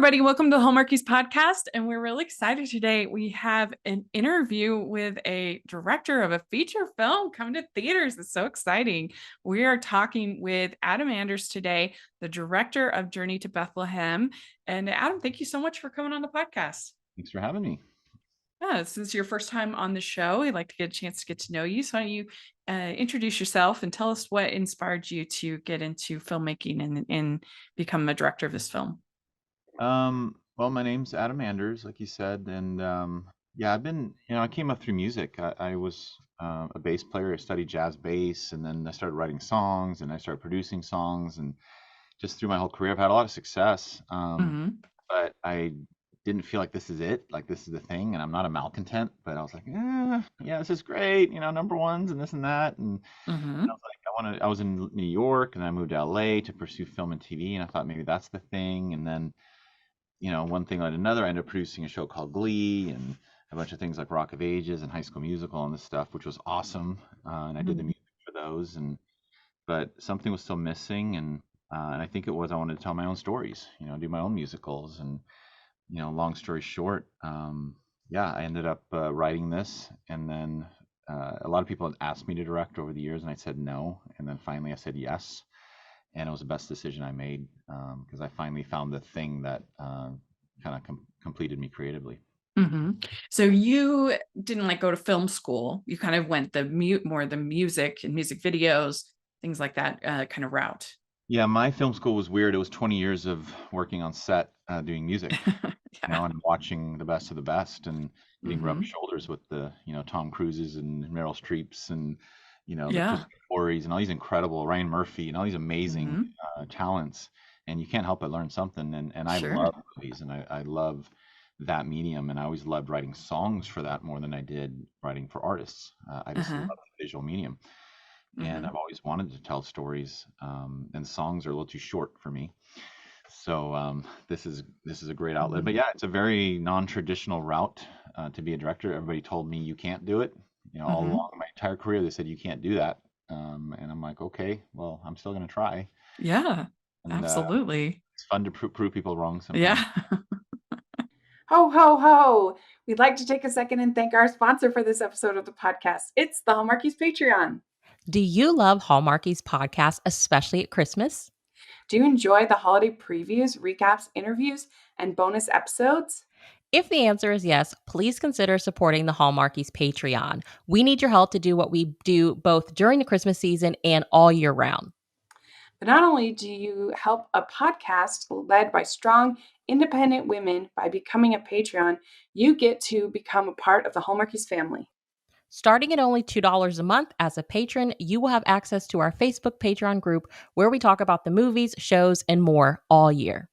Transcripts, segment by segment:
everybody. Welcome to the Hallmarkies podcast. And we're really excited today. We have an interview with a director of a feature film coming to theaters. It's so exciting. We are talking with Adam Anders today, the director of Journey to Bethlehem. And Adam, thank you so much for coming on the podcast. Thanks for having me. Yeah, since your first time on the show, we'd like to get a chance to get to know you. So why don't you introduce yourself and tell us what inspired you to get into filmmaking and become a director of this film? Well, my name's Adam Anders, like you said, and yeah, I came up through music. I was a bass player. I studied jazz bass, and then I started writing songs, and I started producing songs, and just through my whole career, I've had a lot of success. Mm-hmm. But I didn't feel like this is it, like this is the thing, and I'm not a malcontent. But I was like, yeah, this is great, number ones and this and that, and Mm-hmm. I was like, I was in New York, and I moved to LA to pursue film and TV, and I thought maybe that's the thing, and then one thing led to another. I ended up producing a show called Glee and a bunch of things like Rock of Ages and High School Musical and this stuff, which was awesome. And I did the music for those, but something was still missing, and I think it was I wanted to tell my own stories, do my own musicals, and long story short, yeah, I ended up writing this, and then a lot of people had asked me to direct over the years, and I said no, and then finally I said yes, and it was the best decision I made because I finally found the thing that kind of completed me creatively. Mm-hmm. So you didn't like go to film school. You kind of went more the music and music videos, things like that kind of route. Yeah, my film school was weird. It was 20 years of working on set doing music, Yeah. and watching the best of the best and getting rubbed Mm-hmm. shoulders with the, Tom Cruises and Meryl Streeps and, the Yeah. Christopher Flories and all these incredible Ryan Murphy and all these amazing Mm-hmm. talents. And you can't help but learn something. And I Sure. love movies, and I love that medium. And I always loved writing songs for that more than I did writing for artists. I just love Uh-huh. the visual medium. And Mm-hmm. I've always wanted to tell stories, and songs are a little too short for me. So this is a great outlet. Mm-hmm. But yeah, it's a very non-traditional route to be a director. Everybody told me you can't do it. All Mm-hmm. along my entire career, they said you can't do that. And I'm like, okay, well, I'm still gonna try. Yeah, And absolutely. it's fun to prove people wrong sometimes. Yeah. Ho, ho, ho. We'd like to take a second and thank our sponsor for this episode of the podcast. It's the Hallmarkies Patreon. Do you love Hallmarkies podcast, especially at Christmas? Do you enjoy the holiday previews, recaps, interviews, and bonus episodes? If the answer is yes, please consider supporting the Hallmarkies Patreon. We need your help to do what we do both during the Christmas season and all year round. But not only do you help a podcast led by strong, independent women by becoming a Patreon, you get to become a part of the Hallmarkies family. Starting at only $2 a month as a patron, you will have access to our Facebook Patreon group where we talk about the movies, shows, and more all year.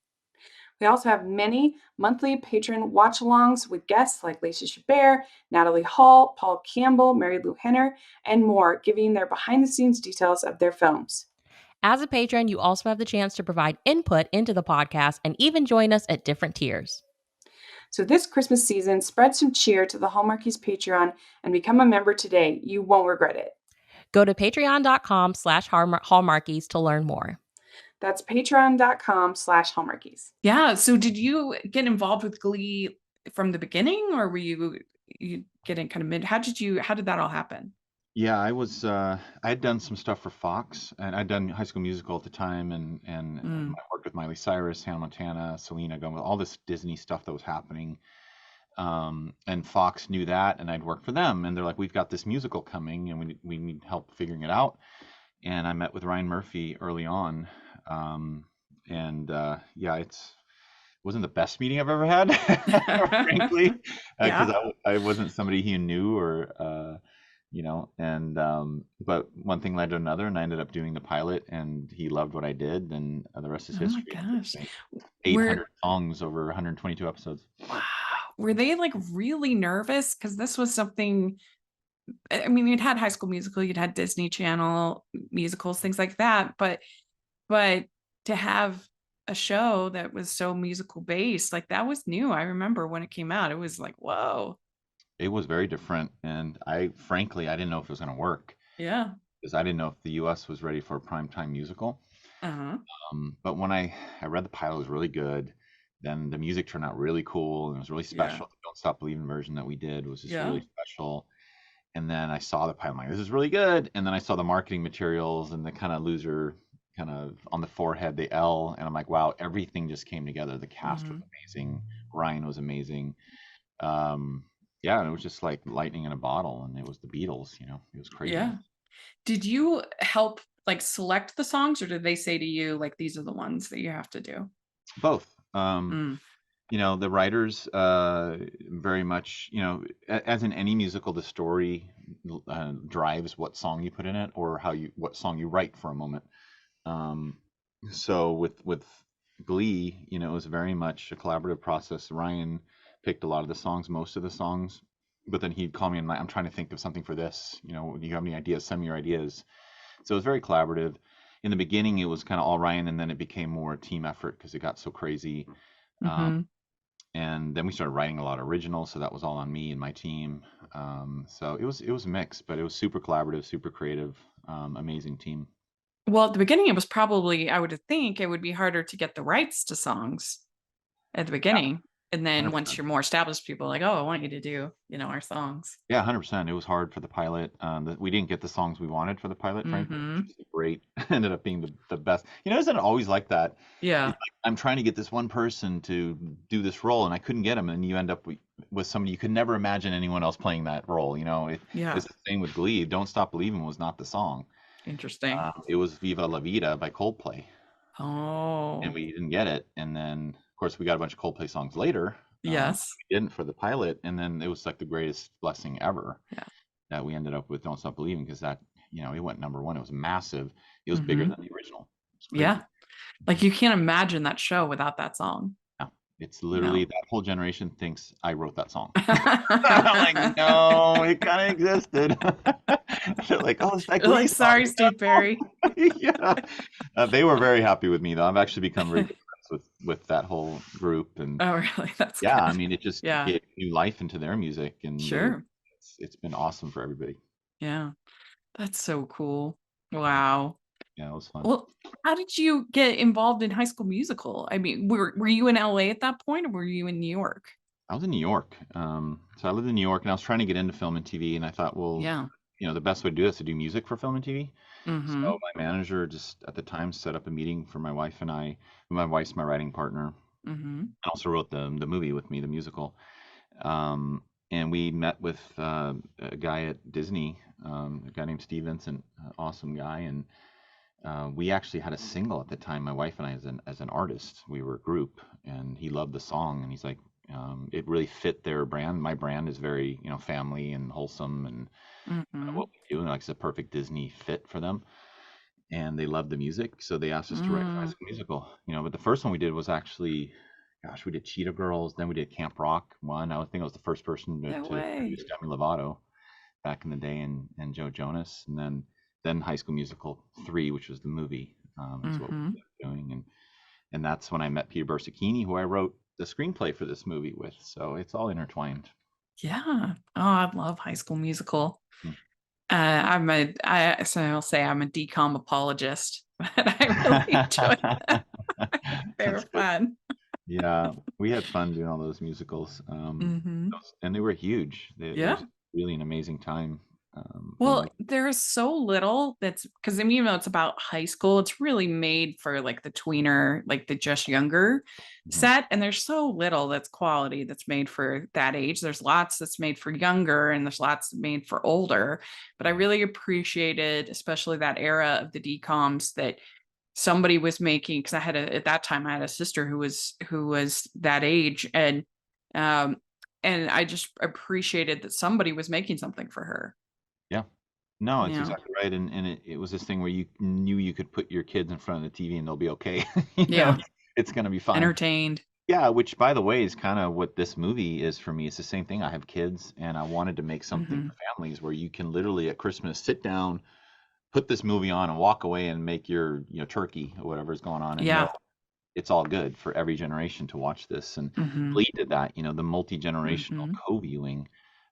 We also have many monthly patron watch-alongs with guests like Lacey Chabert, Natalie Hall, Paul Campbell, Mary Lou Henner, and more, giving their behind-the-scenes details of their films. As a patron, you also have the chance to provide input into the podcast and even join us at different tiers. So this Christmas season, spread some cheer to the Hallmarkies Patreon and become a member today. You won't regret it. Go to patreon.com/hallmarkies to learn more. That's patreon.com/Hallmarkies. Yeah. So did you get involved with Glee from the beginning, or were you getting kind of mid? How did that all happen? Yeah, I had done some stuff for Fox, and I'd done High School Musical at the time, and Mm. I worked with Miley Cyrus, Hannah Montana, Selena Gomez, all this Disney stuff that was happening. And Fox knew that, and I'd worked for them, and they're like, "We've got this musical coming, and we need help figuring it out." And I met with Ryan Murphy early on, and yeah, wasn't the best meeting I've ever had, frankly, because Yeah. I wasn't somebody he knew or and but one thing led to another, and I ended up doing the pilot, and he loved what I did, and the rest is Oh my history. gosh. 800 Were songs over 122 episodes. wow. Were they like really nervous? Because this was something, I mean, you'd had High School Musical, you'd had Disney Channel musicals, things like that, but to have a show that was so musical based, like that was new. I remember when it came out, it was like, whoa. It was very different, and I didn't know if it was going to work Yeah. because I didn't know if the U.S. was ready for a primetime musical. Uh-huh. But when I read the pilot, it was really good. then the music turned out really cool and it was really Yeah. special. The Don't Stop Believing version that we did was just Yeah. really special. And then I saw the pilot, I'm like, this is really good. And then I saw the marketing materials and the kind of loser kind of on the forehead, the L, and I'm like, wow, everything just came together. The cast was amazing. Ryan was amazing. Yeah, and it was just like lightning in a bottle, and it was the Beatles, you know, it was crazy. Yeah. Did you help like select the songs, or did they say to you like these are the ones that you have to do? Both. Mm. You know, the writers very much, you know, as in any musical, the story drives what song you put in it or what song you write for a moment. So with Glee, you know, it was very much a collaborative process. Ryan picked a lot of the songs, most of the songs, but then he'd call me and like, I'm trying to think of something for this. You know, do you have any ideas? Send me your ideas. So it was very collaborative. In the beginning, it was kind of all Ryan, and then it became more a team effort because it got so crazy. And then we started writing a lot of originals, so that was all on me and my team. So it was mixed, but it was super collaborative, super creative, amazing team. Well, at the beginning, it was probably, I would think it would be harder to get the rights to songs at the beginning. And then once 100%. you're more established, people are like, oh, I want you to do, you know, our songs. Yeah, 100%. It was hard for the pilot. We didn't get the songs we wanted for the pilot, frankly. Which was great. Ended up being the best. You know, isn't it always like that? Yeah. It's like, I'm trying to get this one person to do this role, and I couldn't get him, and you end up with somebody you could never imagine anyone else playing that role. You know, it's the same with Glee. Don't Stop Believing was not the song. Interesting. It was Viva La Vida by Coldplay. Oh. And we didn't get it. And then, of course, we got a bunch of Coldplay songs later. Yes. We didn't for the pilot. And then it was like the greatest blessing ever that we ended up with Don't Stop Believing because that, you know, it went #1. It was massive. It was bigger than the original. Yeah. Like you can't imagine that show without that song. No, it's literally that whole generation thinks I wrote that song. I'm like, no, it kind of existed. They're like, oh, it's that Glee like, sorry, Steve Perry. Yeah. They were very happy with me, though. I've actually become really good friends with that whole group. And oh, really? That's yeah, good. I mean, it just gave new life into their music, and sure, it's been awesome for everybody. Yeah, that's so cool. Wow. Yeah, it was fun. Well, how did you get involved in High School Musical? I mean, were you in LA at that point, or were you in New York? I was in New York. So I lived in New York, and I was trying to get into film and TV, and I thought, well, you know, the best way to do it is to do music for film and TV. So my manager just at the time set up a meeting for my wife and I. My wife's my writing partner. I also wrote the movie with me, the musical. And we met with a guy at Disney, a guy named Steve Vincent, awesome guy. And we actually had a single at the time, my wife and I, as an artist. We were a group, and he loved the song, and he's like, it really fit their brand. My brand is very, you know, family and wholesome, and what we do, and like it's a perfect Disney fit for them. And they loved the music, so they asked us to write a High School Musical. You know, but the first one we did was actually, gosh, we did Cheetah Girls, then we did Camp Rock one. I think I was the first person to produce Demi Lovato back in the day, and Joe Jonas, and then High School Musical 3, which was the movie, is what we were doing, and that's when I met Peter Bersicchini, who I wrote the screenplay for this movie with. So it's all intertwined. Yeah. Oh, I love High School Musical. I'll say I'm a DCOM apologist, but I really enjoyed them. They were fun. Yeah, we had fun doing all those musicals, and they were huge. It was really an amazing time. Well, there's so little that's because I mean, even though it's about high school, it's really made for like the tweener, like the just younger set. And there's so little that's quality that's made for that age. There's lots that's made for younger, and there's lots made for older. But I really appreciated, especially that era of the DCOMs, that somebody was making, because at that time I had a sister who was that age, and I just appreciated that somebody was making something for her. Yeah. No, it's exactly right. And it was this thing where you knew you could put your kids in front of the TV and they'll be okay. You know, it's going to be fine. Entertained. Yeah, which by the way is kind of what this movie is for me. It's the same thing. I have kids, and I wanted to make something for families where you can literally at Christmas sit down, put this movie on, and walk away and make your, you know, turkey or whatever is going on. And it's all good for every generation to watch this. And Glee did that, you know, the multi-generational co-viewing.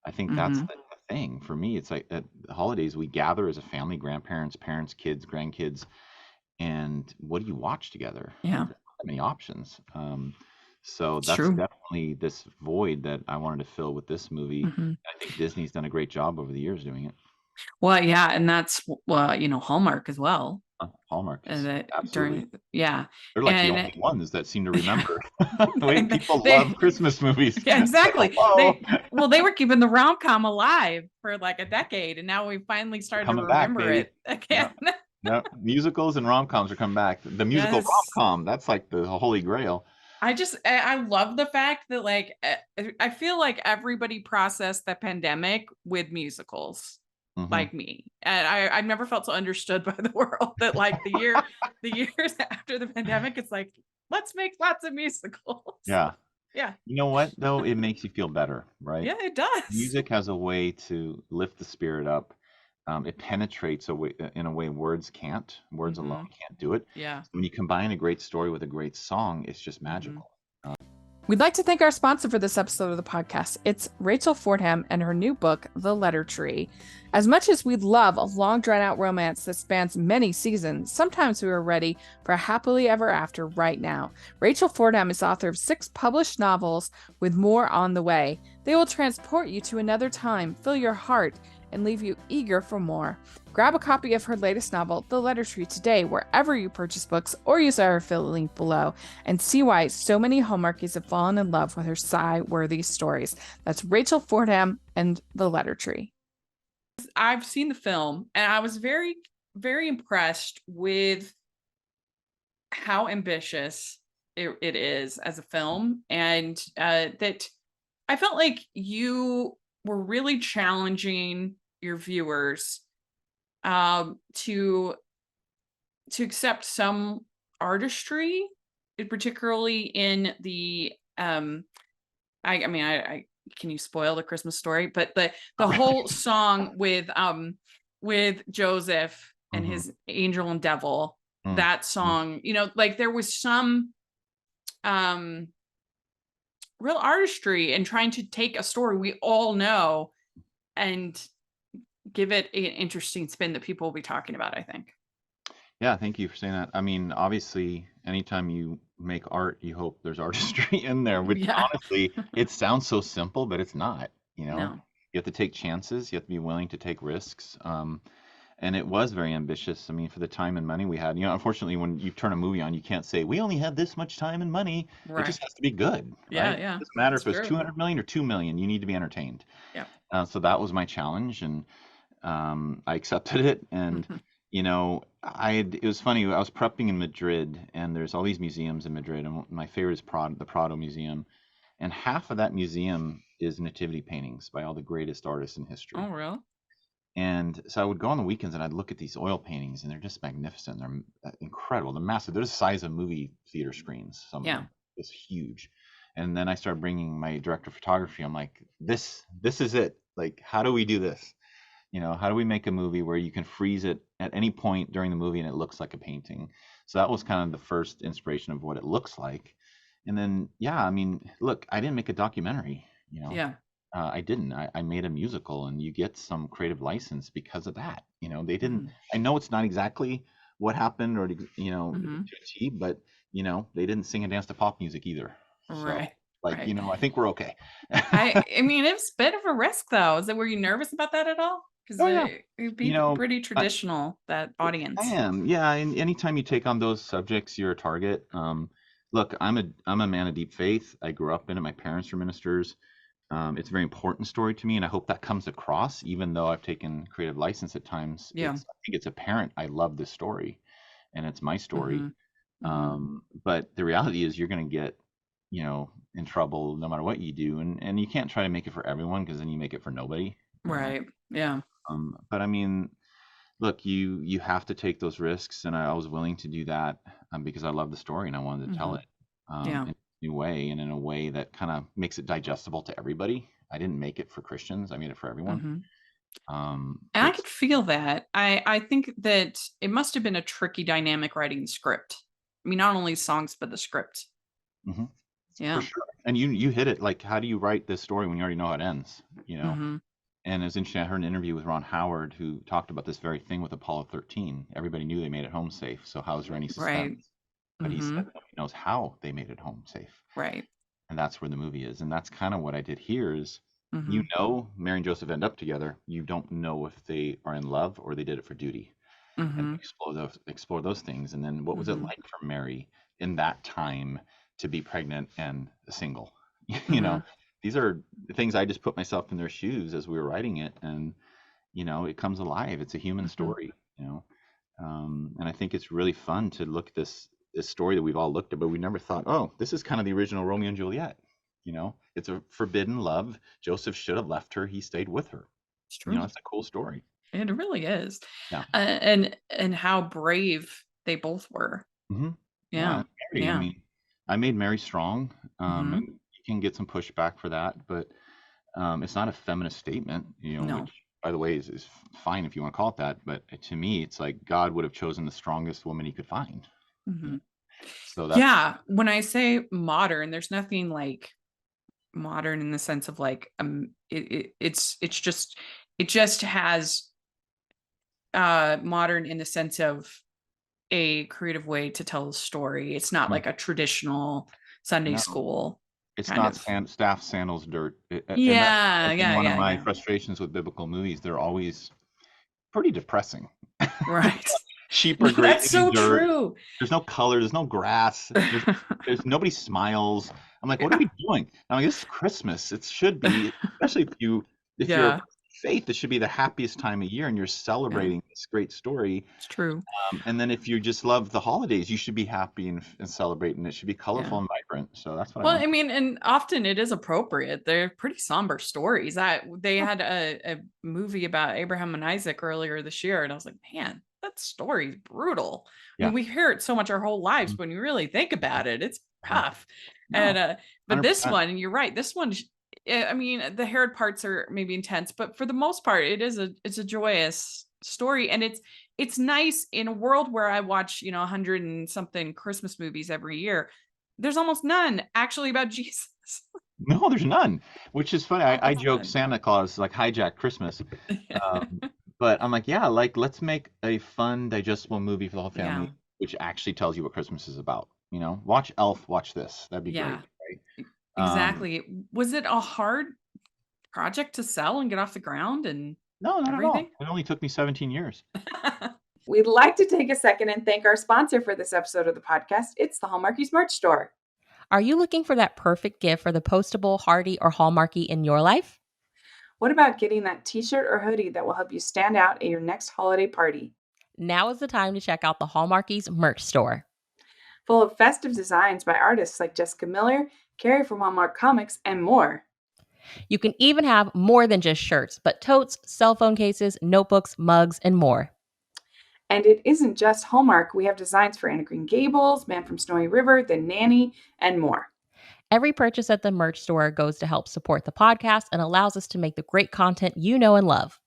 I think that's the thing for me. It's like at the holidays we gather as a family, grandparents, parents, kids, grandkids, and what do you watch together? Yeah, there's not many options. So It's that's true. definitely this void that I wanted to fill with this movie. Mhm. I think Disney's done a great job over the years doing it. Well, yeah, and that's Hallmark as well. Hallmark is That absolutely. during yeah, They're like the and only ones that seem to yeah, remember. The way and people love they Christmas movies. yeah, It's like, exactly. hello, They were keeping the rom-com alive for like a decade, and now we finally they're started to coming back, remember baby. it again. Yeah, yeah. Musicals and rom-coms are coming back. The musical Yes. rom-com, that's like the holy grail. I love the fact that I feel like everybody processed the pandemic with musicals Hmm. like me. And I've never felt so understood by the world that like the years after the pandemic, it's like, let's make lots of musicals. Yeah. Yeah. You know what, though? It makes you feel better, right? Yeah, it does. Music has a way to lift the spirit up. It penetrates in a way words can't. Words alone Hmm. can't do it. Yeah. When you combine a great story with a great song, it's just Mhm. magical. We'd like to thank our sponsor for this episode of the podcast. It's Rachel Fordham and her new book, The Letter Tree. As much as we'd love a long, drawn out romance that spans many seasons, sometimes we are ready for a happily ever after right now. Rachel Fordham is author of 6 published novels with more on the way. They will transport you to another time, fill your heart, and leave you eager for more. Grab a copy of her latest novel, The Letter Tree, today, wherever you purchase books, or use our affiliate link below, and see why so many Hallmarkies have fallen in love with her sigh-worthy stories. That's Rachel Fordham and The Letter Tree. I've seen the film and I was very, very impressed with how ambitious it is as a film, and that I felt like you were really challenging your viewers to accept some artistry, particularly in the I mean I can you spoil the Christmas Story? But the whole song with Joseph and Hmm. his angel and devil, Mm. that song, like there was some um real artistry in trying to take a story we all know and give it an interesting spin that people will be talking about, I think. Yeah, thank you for saying that. I mean, obviously, anytime you make art, you hope there's artistry in there, which Yeah. honestly, it sounds so simple, but it's not, you know? No. You have to take chances, you have to be willing to take risks. And it was very ambitious. I mean, for the time and money we had, unfortunately, when you turn a movie on, you can't say, we only had this much time and money. It just Right. has to be good, Yeah, right? It yeah. doesn't matter It's if it's true. 200 million or 2 million, you need to be entertained. Yeah. So that was my challenge, and I accepted it. And it was funny. I was prepping in Madrid, and there's all these museums in Madrid, and my favorite is the Prado Museum, and half of that museum is nativity paintings by all the greatest artists in history. Oh, real? And so I would go on the weekends and I'd look at these oil paintings, and they're just magnificent. They're incredible. They're massive. They're the size of movie theater screens. Some of Yeah. them. It's huge. And then I started bringing my director of photography. I'm like, this is it. Like, how do we do this? How do we make a movie where you can freeze it at any point during the movie and it looks like a painting? So that was kind of the first inspiration of what it looks like. And then, yeah, I mean, look, I didn't make a documentary. Yeah. I didn't. I made a musical, and you get some creative license because of that. They didn't. Mhm. I know it's not exactly what happened, or Mhm. to a T, but they didn't sing and dance to pop music either. So, Right. like, Right. I think we're okay. I mean, it's a bit of a risk though. Were you nervous about that at all? Because Oh yeah. it'd You be know, pretty I, traditional, that I audience. am. Yeah. And anytime you take on those subjects, you're a target. Look, I'm a man of deep faith. I grew up in it. My parents were ministers. It's a very important story to me, and I hope that comes across, even though I've taken creative license at times. Yeah. I think it's apparent I love this story, and it's my story. Mhm. Mhm. But the reality is, you're going to get, in trouble no matter what you do, and you can't try to make it for everyone, because then you make it for nobody. Right. Yeah. But I mean, look, you have to take those risks, and I was willing to do that, because I love the story and I wanted to tell Mhm. it Yeah. in a new way, and in a way that kind of makes it digestible to everybody. I didn't make it for Christians; I made it for everyone. Mhm. And I It's could feel that. I think that it must have been a tricky dynamic writing the script. I mean, not only songs, but the script. mhm, for Yeah. sure. And you hit it. Like, how do you write this story when you already know how it ends? Mhm. And it's interesting. I heard an interview with Ron Howard, who talked about this very thing with Apollo 13. Everybody knew they made it home safe, so how's there any Right. suspense? but he said Mhm. nobody knows how they made it home safe. Right. And that's where the movie is. And that's kind of what I did here is, you Mhm. know, Mary and Joseph end up together. You don't know if they are in love or they did it for duty. And we Mhm. explore those things. And then what was it Mhm. like for Mary in that time to be pregnant and single? You know, Mhm. these are things I just put myself in their shoes as we were writing it, and you know, it comes alive. It's a human Mhm. story, you know. And I think it's really fun to look at this story that we've all looked at, but we never thought, oh, this is kind of the original Romeo and Juliet. You know, it's a forbidden love. Joseph should have left her. He stayed with her. It's You know, true. it's a cool story. It really is. Yeah. And how brave they both were. Hmm. Yeah. Yeah. And Mary, I Yeah. mean, I made Mary strong. Mhm. And you can get some pushback for that, but it's not a feminist statement, you know, No. which, by the way, is fine if you want to call it that. But to me, it's like God would have chosen the strongest woman he could find. You know? Mhm. So that's Yeah, when I say modern, there's nothing like modern in the sense of like it just has modern in the sense of a creative way to tell a story. It's not mm, like a traditional Sunday no, school it's kind not of. staff sandals dirt. And that's, Yeah, I think, yeah, one of yeah, my yeah. frustrations with biblical movies. They're always pretty depressing. Right. Sheep are No, that's grazing in so dirt. true. There's no color. There's no grass. There's nobody smiles. I'm like, what are Yeah. we doing? I'm like, this is Christmas. It should be, especially if you're a Yeah. person of faith, it should be the happiest time of year, and you're Yeah. celebrating this great story. It's true. And then if you just love the holidays, you should be happy and celebrating. It should be Yeah. colorful and vibrant. So that's what I Well, went I for. mean, and often it is appropriate. They're pretty somber stories. They had a movie about Abraham and Isaac earlier this year, and I was like, man, that story's brutal. I Yeah. mean, we hear it so much our whole lives, Mhm. but when you really think about it, it's Yeah. rough. And No, but this 100%. one, and you're right, this one, I mean, the Herod parts are maybe intense, but for the most part, it's a joyous story, and it's nice in a world where I watch, 100 and something Christmas movies every year. There's almost none actually about Jesus. No, there's none, which is funny. I Almost joke none. Santa Claus like hijacked Christmas. Yeah. But I'm like, yeah, like let's make a fun, digestible movie for the whole Yeah. family, which actually tells you what Christmas is about. You know, watch Elf, watch this. That'd be great, Yeah. right? E Um, exactly. Was it a hard project to sell and get off the ground and no, not at all. everything? It only took me 17 years. We'd like to take a second and thank our sponsor for this episode of the podcast. It's the Hallmarkies merch store. Are you looking for that perfect gift for the postable, hardy, or Hallmarky in your life? What about getting that t-shirt or hoodie that will help you stand out at your next holiday party? Now is the time to check out the Hallmarkies merch store. Full of festive designs by artists like Jessica Miller, Carrie from Hallmark Comics, and more. You can even have more than just shirts, but totes, cell phone cases, notebooks, mugs, and more. And it isn't just Hallmark. We have designs for Anna Green Gables, Man from Snowy River, The Nanny, and more. Every purchase at the merch store goes to help support the podcast and allows us to make the great content you know and love.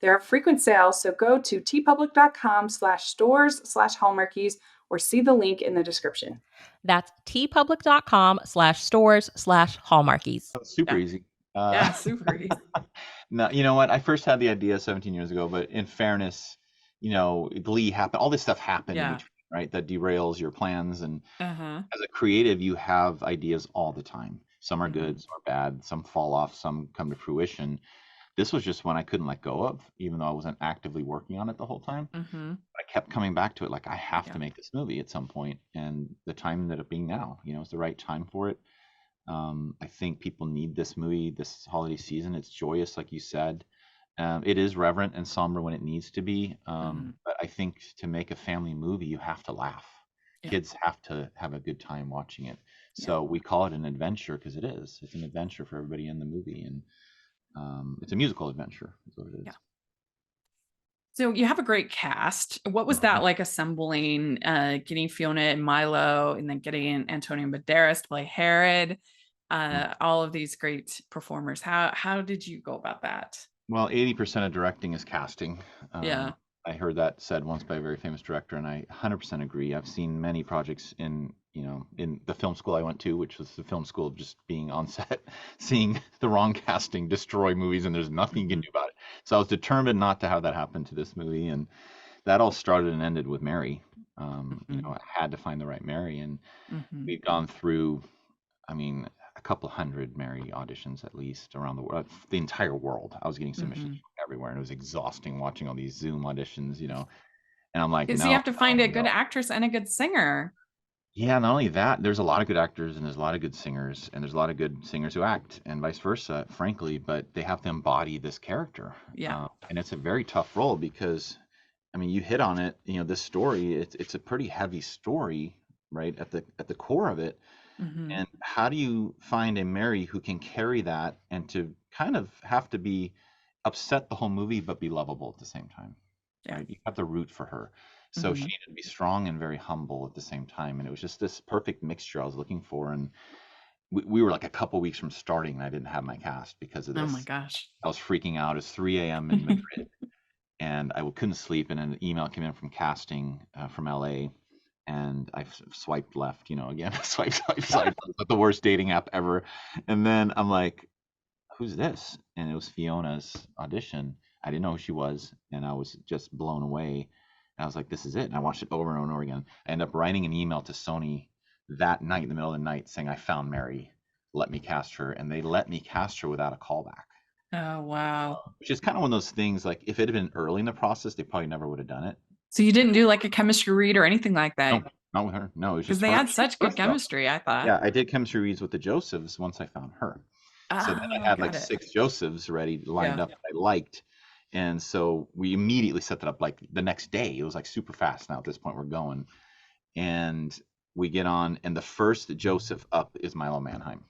There are frequent sales, so go to tpublic.com/stores/hallmarkies or see the link in the description. That's tpublic.com/stores/hallmarkies. It's super Yeah. easy. Yeah, super easy. No, you know what? I first had the idea 17 years ago, but in fairness, you know, Glee happened. All this stuff happened in Yeah. between, right? That derails your plans. And Uh-huh. as a creative, you have ideas all the time. Some are good, Mhm. some are bad, some fall off, some come to fruition. This was just one I couldn't let go of, even though I wasn't actively working on it the whole time. Mhm. I kept coming back to it, like I have Yeah. to make this movie at some point, and the time ended up being now. You know, it's the right time for it. I think people need this movie this holiday season. It's joyous, like you said. It is reverent and somber when it needs to be. Mhm. But I think to make a family movie, you have to laugh. Yeah. Kids have to have a good time watching it. Yeah. So we call it an adventure because it is. It's an adventure for everybody in the movie, and it's a musical adventure. Is what it is. Yeah. So you have a great cast. What was that like assembling, getting Fiona and Milo and then getting Antonio Banderas to play Herod? All of these great performers. How did you go about that? Well, 80% of directing is casting. Yeah. I heard that said once by a very famous director, and I 100% agree. I've seen many projects in, you know, in the film school I went to, which was the film school of just being on set, seeing the wrong casting destroy movies, and there's nothing you can do about it. So I was determined not to have that happen to this movie, and that all started and ended with Mary. You know, I had to find the right Mary, and Mhm. we've gone through, I mean, a couple hundred Mary auditions at least around the world, the entire world. I was getting submissions Mhm. from everywhere, and it was exhausting watching all these Zoom auditions, you know. And I'm like, Because you no, have to find no, a good no. actress and a good singer. Yeah, not only that, there's a lot of good actors and there's a lot of good singers and there's a lot of good singers who act and vice versa, frankly, but they have to embody this character. Yeah. And it's a very tough role because, I mean, you hit on it, you know, this story, it's a pretty heavy story, right, at the core of it. Mhm. And how do you find a Mary who can carry that and to kind of have to be upset the whole movie, but be lovable at the same time, Yeah. right? You have to root for her. So she Mhm. needed to be strong and very humble at the same time. And it was just this perfect mixture I was looking for. And we were like a couple weeks from starting, and I didn't have my cast because of Oh my this. gosh. I was freaking out. It's 3 a.m. in Madrid, and I couldn't sleep. And an email came in from casting from LA, and I swiped left, you know, again, swipe. It was the worst dating app ever. And then I'm like, who's this? And it was Fiona's audition. I didn't know who she was, and I was just blown away. And I was like, this is it. And I watched it over and over again. I ended up writing an email to Sony that night, in the middle of the night, saying, I found Mary. Let me cast her. And they let me cast her without a callback, Oh wow. which is kind of one of those things like if it had been early in the process, they probably never would have done it. So you didn't do like a chemistry read or anything like No, that? not with her. No, it was Because just they her. had She was such good first, though. chemistry, I thought. Yeah, I did chemistry reads with the Josephs once I found her. So then I Oh, had like got it. 6 Josephs ready, lined Yeah. up that I liked. And so we immediately set that up like the next day. It was like super fast now at this point we're going. And we get on, and the first Joseph up is Milo Manheim.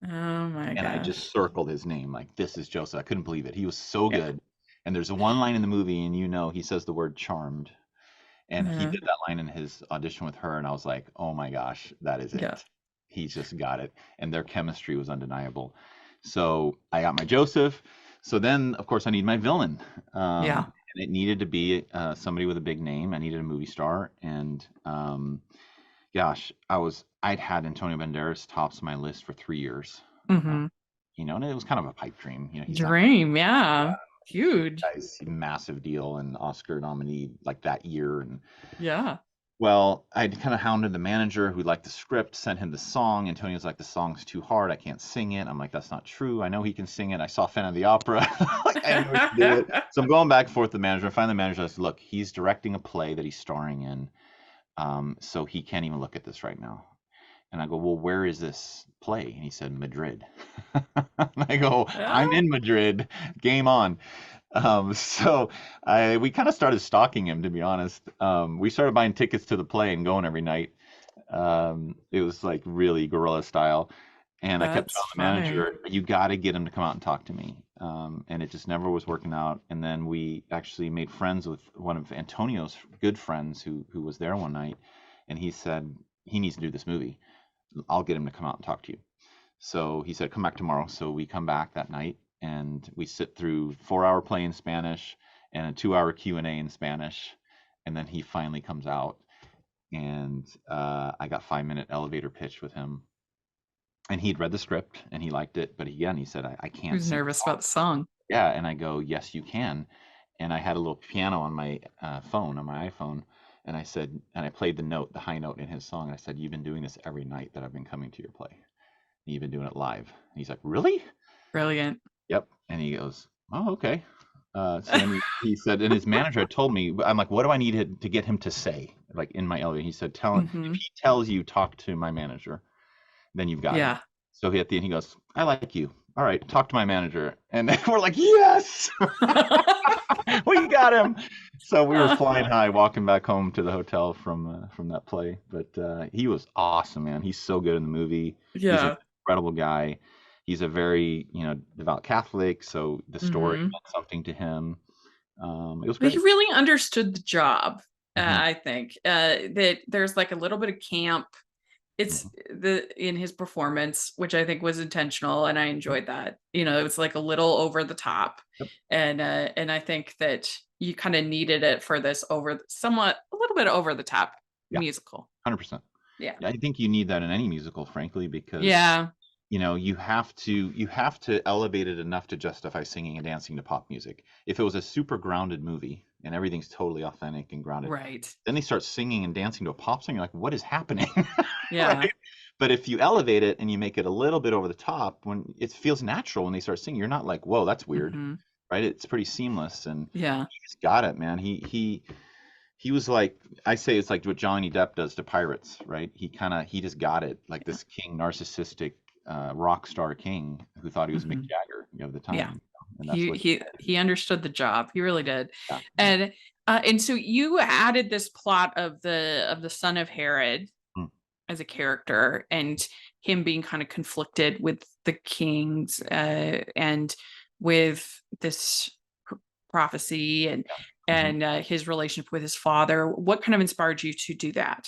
Oh my And I gosh. just circled his name like, this is Joseph. I couldn't believe it. He was so Yeah. good. And there's one line in the movie, and you know, he says the word charmed. And he Uh-huh. did that line in his audition with her, and I was like, oh my gosh, that is Yeah. it. He just got it. And their chemistry was undeniable. So I got my Joseph. So then, of course, I need my villain. Yeah. And it needed to be somebody with a big name. I needed a movie star. And gosh, I'd had Antonio Banderas tops my list for 3 years. Mm-hmm. You know, and it was kind of a pipe dream. You know, he's not Dream. Yeah. Huge. guy's massive deal and Oscar nominee like that year. And Yeah. well, I'd kind of hounded the manager who liked the script, sent him the song. Antonio's like, the song's too hard. I can't sing it. I'm like, that's not true. I know he can sing it. I saw Phantom of the Opera. Like, I knew he could do it. So I'm going back and forth with the manager. I find the manager. I said, look, he's directing a play that he's starring in. So he can't even look at this right now. And I go, well, where is this play? And he said, Madrid. I go, I'm in Madrid. Game on. So we kind of started stalking him, to be honest. We started buying tickets to the play and going every night. It was like really guerrilla style. And I kept That's telling the funny. manager, you got to get him to come out and talk to me. And it just never was working out. And then we actually made friends with one of Antonio's good friends who was there one night. And he said, he needs to do this movie. I'll get him to come out and talk to you. So he said, come back tomorrow. So we come back that night and we sit through 4-hour play in Spanish and a 2-hour Q&A in Spanish. And then he finally comes out, and I got 5-minute elevator pitch with him. And he'd read the script and he liked it, but again, he said, I can't Who's sing the nervous song." about the song? Yeah, and I go, yes, you can. And I had a little piano on my phone, on my iPhone, and I said, and I played the note, the high note in his song. And I said, you've been doing this every night that I've been coming to your play. And you've been doing it live. And he's like, really? Brilliant. Yep. And he goes, oh, okay. So then he said, and his manager had told me, I'm like, what do I need to get him to say? Like in my elevator, he said, tell him, Mhm. if he tells you, talk to my manager, then you've got it. Yeah. So at the end, he goes, I like you. All right, talk to my manager. And we're like, yes, we got him. So we were flying high, walking back home to the hotel from that play. But he was awesome, man. He's so good in the movie. He's Yeah. an incredible guy. He's a very, devout Catholic. So the story Mhm. meant something to him. It was But great. he really understood the job. Mhm. I think that there's like a little bit of camp. It's in his performance, which I think was intentional, and I enjoyed that. You know, it was like a little over the top, Yep. and I think that you kind of needed it for this somewhat a little bit over the top Yeah. musical. 100%. Yeah. I think you need that in any musical, frankly, because Yeah. you know, you have to elevate it enough to justify singing and dancing to pop music. If it was a super grounded movie and everything's totally authentic and grounded, Right. then they start singing and dancing to a pop song. You're like, what is happening? Yeah. Right? But if you elevate it and you make it a little bit over the top, when it feels natural when they start singing, you're not like, whoa, that's weird, Mhm. right? It's pretty seamless, and Yeah. he's got it, man. He was like, I say it's like what Johnny Depp does to pirates, right? He just got it, like this king, narcissistic rock star king who thought he was Mick Mhm. Jagger of the Yeah. time, and that's what. He understood the job. He really did. Yeah. And so you added this plot of the son of Herod Mm. as a character, and him being kind of conflicted with the kings, and with this prophecy, and his relationship with his father. What kind of inspired you to do that?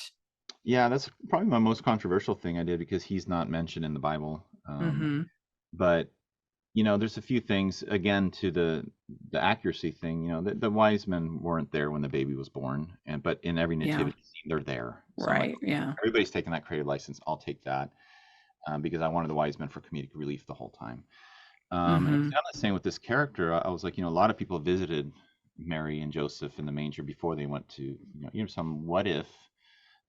Yeah, that's probably my most controversial thing I did because he's not mentioned in the Bible. Hmm. But you know, there's a few things again to the accuracy thing. You know, the wise men weren't there when the baby was born, but in every Yeah. nativity scene, they're there. So I'm like, Right. Yeah. everybody's taking that creative license. I'll take that because I wanted the wise men for comedic relief the whole time. And it's Hmm. kind of the same with this character. I was like, you know, a lot of people visited Mary and Joseph in the manger before they went to, some what if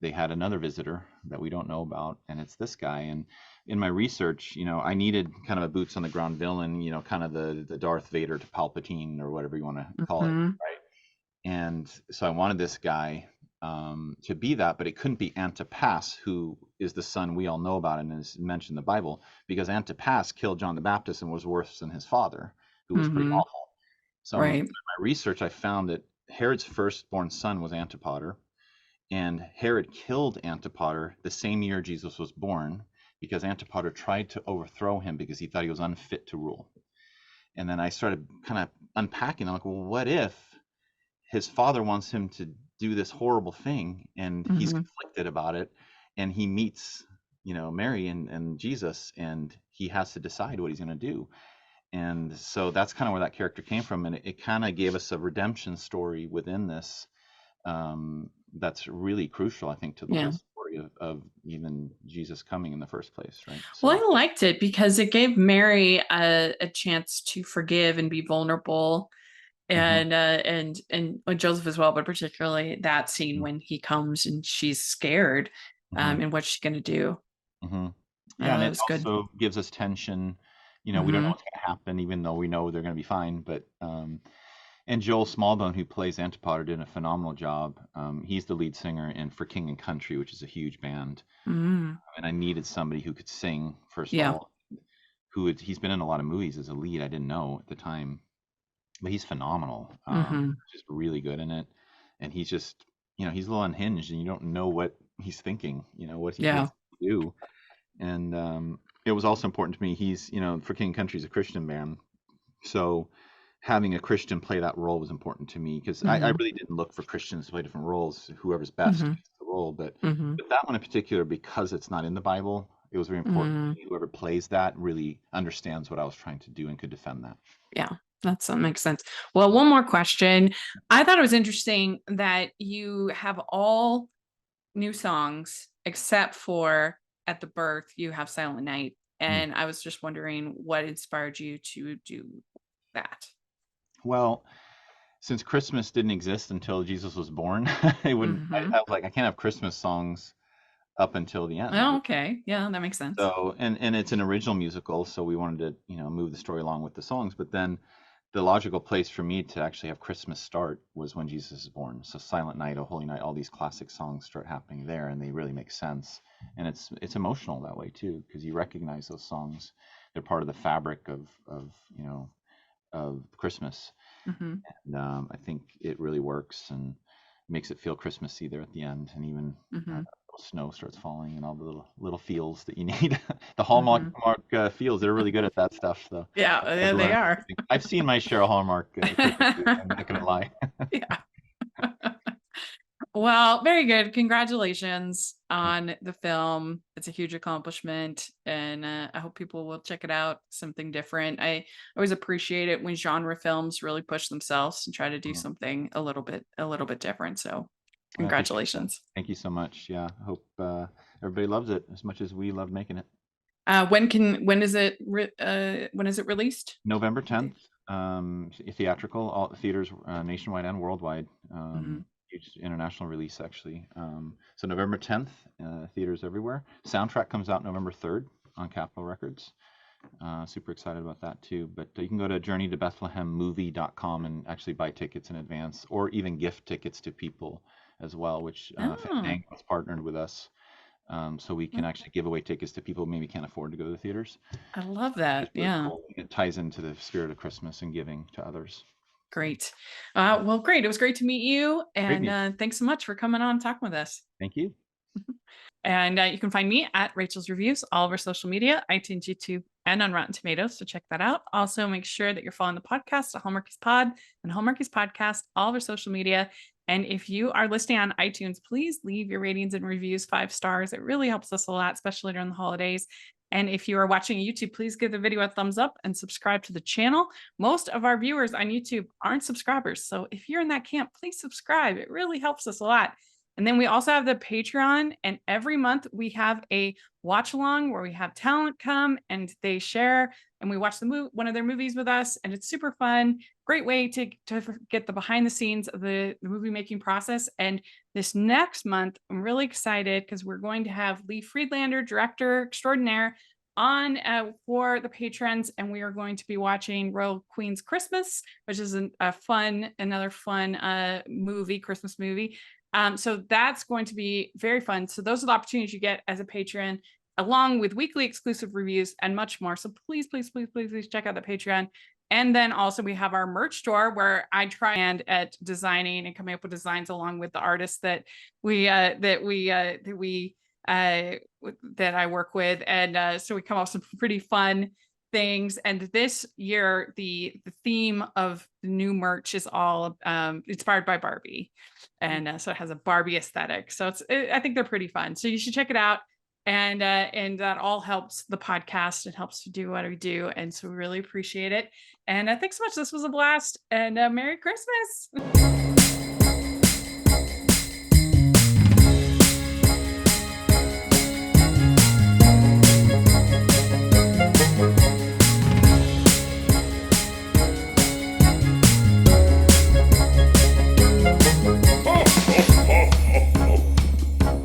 they had another visitor that we don't know about, and it's this guy. And in my research, you know, I needed kind of a boots on the ground villain, you know, kind of the Darth Vader to Palpatine or whatever you want to call it, Hmm. right? And so I wanted this guy to be that, but it couldn't be Antipas, who is the son we all know about and is mentioned in the Bible, because Antipas killed John the Baptist and was worse than his father, who was pretty Hmm. awful. So in Right. my research, I found that Herod's firstborn son was Antipater, and Herod killed Antipater the same year Jesus was born because Antipater tried to overthrow him because he thought he was unfit to rule. And then I started kind of unpacking. I'm like, well, what if his father wants him to do this horrible thing and he's Hmm. conflicted about it, and he meets, you know, Mary and Jesus, and he has to decide what he's going to do. And so that's kind of where that character came from, and it kind of gave us a redemption story within this, that's really crucial, I think, to the Yeah. whole story of even Jesus coming in the first place, right? Well, So I liked it because it gave Mary a chance to forgive and be vulnerable, mhm, and with Joseph as well, but particularly that scene mhm, when he comes and she's scared, mhm, and what's she gonna do? mhm. Yeah, and That it was good. also gives us tension. You know, we don't know Hmm. what's going to happen, even though we know they're going to be fine. But and Joel Smallbone, who plays Antipater, did a phenomenal job. He's the lead singer in For King and Country, which is a huge band. Mm. And I needed somebody who could sing, first of Yeah. all, he's been in a lot of movies as a lead. I didn't know at the time, but he's phenomenal. Hmm. Just really good in it. And he's just, you know, he's a little unhinged, and you don't know what he's thinking, you know, Yeah. what's he do. And it was also important to me. He's, you know, For King and Country is a Christian band, so having a Christian play that role was important to me because I Hmm. really didn't look for Christians to play different roles. Whoever's best Hmm. fits the role, but Hmm. that one in particular, because it's not in the Bible, it was very important to Hmm. me. Whoever plays that really understands what I was trying to do and could defend that. Yeah, that makes sense. Well, one more question. I thought it was interesting that you have all new songs except for At the Birth, you have Silent Night. Mm. And I was just wondering what inspired you to do that. Well, since Christmas didn't exist until Jesus was born, it wouldn't. Hmm. I was like, I can't have Christmas songs up until the end. Oh, okay. Yeah, that makes sense. So, and it's an original musical, so we wanted to, you know, move the story along with the songs. But then the logical place for me to actually have Christmas start was when Jesus is born. So Silent Night, O Holy Night, all these classic songs start happening there, and they really make sense. And it's emotional that way too, because you recognize those songs. They're part of the fabric of you know, of Christmas. Hmm. And I think it really works and makes it feel Christmassy there at the end, and even Hmm. snow starts falling and all the little feels that you need. The Hmm. Hallmark feels, they're really good at that stuff. So I've Yeah, they learned. are. I've seen my share of Hallmark Christmases. I'm not gonna lie. Yeah. Well, very good. Congratulations on the film. It's a huge accomplishment, and I hope people will check it out. Something different. I always appreciate it when genre films really push themselves and try to do Mhm. something a little bit different. So, I appreciate that. congratulations. Thank you so much. Yeah, I hope everybody loves it as much as we loved making it. When is it released? November 10th, theatrical, all theaters nationwide and worldwide. Huge international release, actually. So November 10th, theaters everywhere. Soundtrack comes out November 3rd on Capitol Records. Super excited about that too. But you can go to journeytobethlehemmovie.com and actually buy tickets in advance, or even gift tickets to people as well, which Fandango has partnered with us. So we can actually give away tickets to people who maybe can't afford to go to the theaters. I love that. Really Yeah. cool. It ties into the spirit of Christmas and giving to others. Great. Well, great. It was great to meet you. And thanks so much for coming on and talking with us. Thank you. And you can find me at Rachel's Reviews, all over social media, iTunes, YouTube, and on Rotten Tomatoes. So check that out. Also, make sure that you're following the podcast, Hallmarkies Pod and Hallmarkies Podcast, all over social media. And if you are listening on iTunes, please leave your ratings and reviews 5 stars. It really helps us a lot, especially during the holidays. And if you are watching YouTube, please give the video a thumbs up and subscribe to the channel. Most of our viewers on YouTube aren't subscribers. So if you're in that camp, please subscribe. It really helps us a lot. And then we also have the Patreon, and every month we have a watch along where we have talent come and they share and we watch one of their movies with us, and it's super fun. Great way to get the behind the scenes of the movie making process. And this next month, I'm really excited because we're going to have Lee Friedlander, director extraordinaire, on for the patrons, and we are going to be watching Royal Queen's Christmas, which is another fun movie, Christmas movie. So that's going to be very fun. So those are the opportunities you get as a patron, along with weekly exclusive reviews and much more. So please, please, please, please, please check out the Patreon. And then also we have our merch store where I try at designing and coming up with designs along with the artists that I work with. And so we come up with some pretty fun things. And this year, the theme of the new merch is all inspired by Barbie. And so it has a Barbie aesthetic. So I think they're pretty fun. So you should check it out. And that all helps the podcast. It helps to do what we do. And so we really appreciate it. And thanks so much. This was a blast. And Merry Christmas.